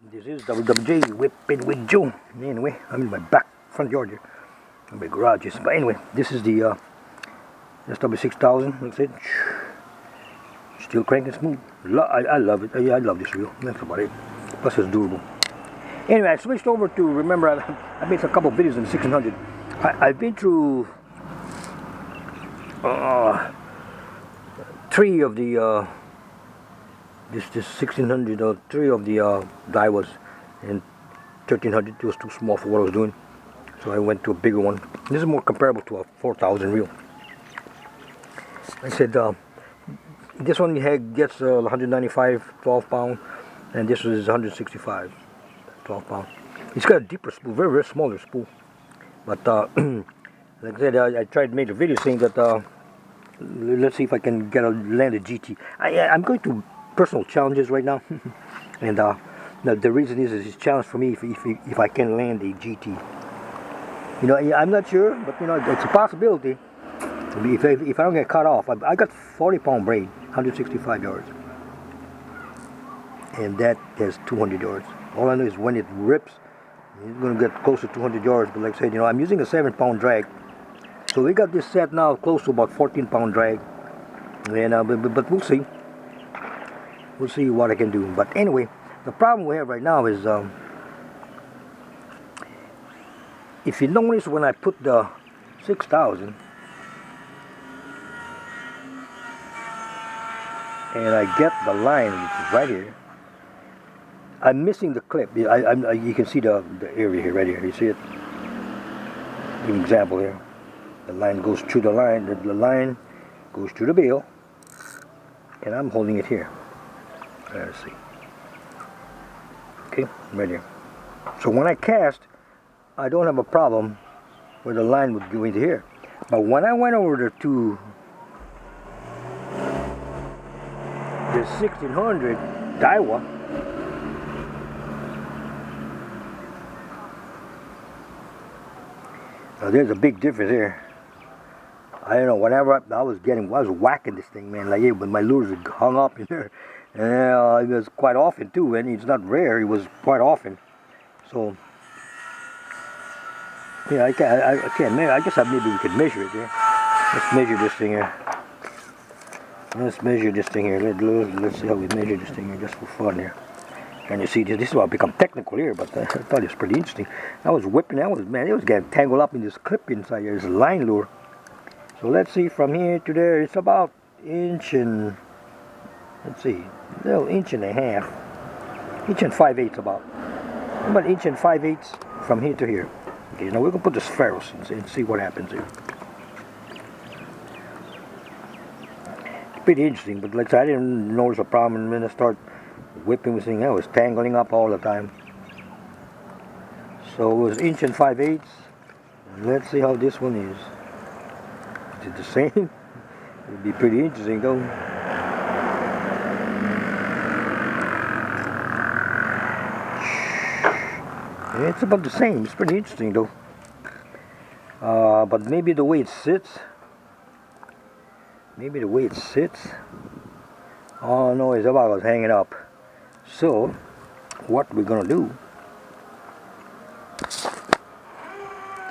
This is WWJ Whipping with Joe. Anyway, I'm in my back front yard here. My garage is. But anyway, this is the SW6000. Like I said, still cranking smooth. I love it. I love this reel. That's about it. Plus it's durable. Anyway, I switched over to, remember, I made a couple videos in the 1600. I've been through 3 of the this 1600, 3 of the Daiwas, and 1300. It was too small for what I was doing, so I went to a bigger one. This is more comparable to a 4000 reel. I said this one gets 195 12 pound, and this is 165 12 pound. It's got a deeper spool, very, very smaller spool. But like I said, I tried to make a video saying that let's see if I can get a landed GT. I'm going to personal challenges right now, and the reason is it's a challenge for me if I can land a GT. You know, I'm not sure, but you know, it's a possibility. If I don't get cut off, I got 40 pound braid, 165 yards, and that has 200 yards. All I know is when it rips, it's going to get close to 200 yards. But like I said, you know, I'm using a 7 pound drag, so we got this set now close to about 14 pound drag, and but we'll see. We'll see what I can do. But anyway, the problem we have right now is, if you notice when I put the 6000 and I get the line, which is right here, I'm missing the clip. You can see the area here, right here. You see it? Give an example here. The line goes through the line. The line goes through the bill, and I'm holding it here. Let's see. Okay, right here. So when I cast, I don't have a problem where the line would go into here. But when I went over to the 1600 Daiwa, now there's a big difference here. I don't know, whenever I was whacking this thing, man, like when my lures had hung up in there. And it was quite often too, and it's not rare, it was quite often. So yeah, I can't measure. I guess maybe we could measure it here. Let's measure this thing here. Let's measure this thing here. Let's see how we measure this thing here, just for fun here. And you see, this is why I become technical here, but I thought it was pretty interesting. I was whipping, it was getting tangled up in this clip inside here, this line lure. So let's see, from here to there, it's about inch and, let's see, a little inch and a half, inch and 5/8 about inch and 5/8 from here to here. Okay, now we're gonna put the spheros and see what happens here. It's pretty interesting, but like I said, I didn't notice a problem, and then I start whipping this thing. I was tangling up all the time. So it was inch and 5/8. Let's see how this one is. Is it the same? It'd be pretty interesting though. It's about the same. It's pretty interesting though. But maybe the way it sits. Oh no, it's about us hanging up. So what we're gonna do?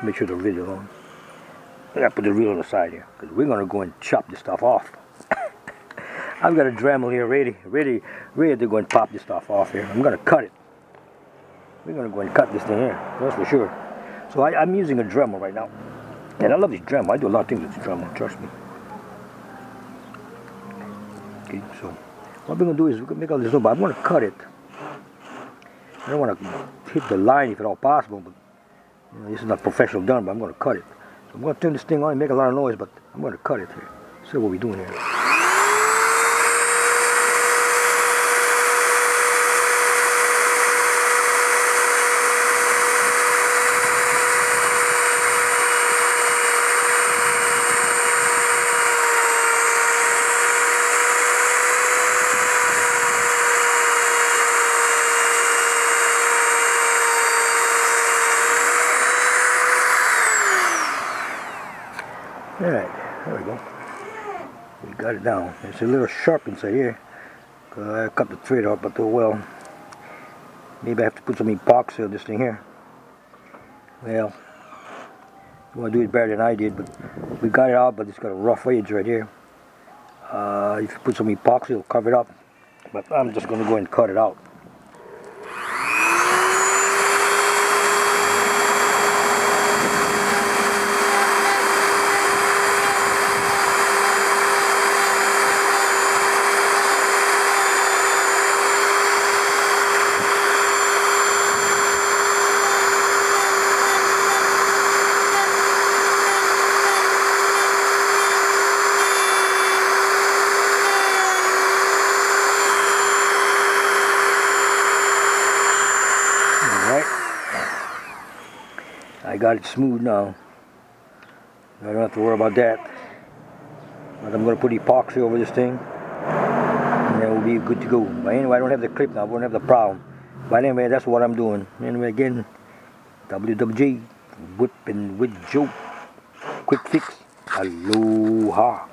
Make sure the video on. I gotta put the reel on the side here, because we're gonna go and chop this stuff off. I've got a Dremel here ready to go and pop this stuff off here. I'm gonna cut it. We're gonna go and cut this thing here, that's for sure. So I'm using a Dremel right now, and I love this Dremel. I do a lot of things with this Dremel, trust me. Okay, so what we're gonna do is we're gonna make all this, but I'm gonna cut it. I don't want to hit the line if at all possible, but you know, this is not professional done. But I'm gonna cut it. So I'm gonna turn this thing on and make a lot of noise, but I'm gonna cut it here. See what we're doing here. Alright, there we go. We got it down. It's a little sharp inside here, because I cut the thread out, but well, Maybe I have to put some epoxy on this thing here. Well, you want to do it better than I did, but we got it out, but it's got a rough edge right here. If you put some epoxy, it'll cover it up. But I'm just going to go and cut it out. I got it smooth now. I don't have to worry about that. But I'm going to put epoxy over this thing, and then we'll be good to go. But anyway, I don't have the clip now. I won't have the problem. But anyway, that's what I'm doing. Anyway, again, WWJ, whipping with Joe. Quick fix. Aloha.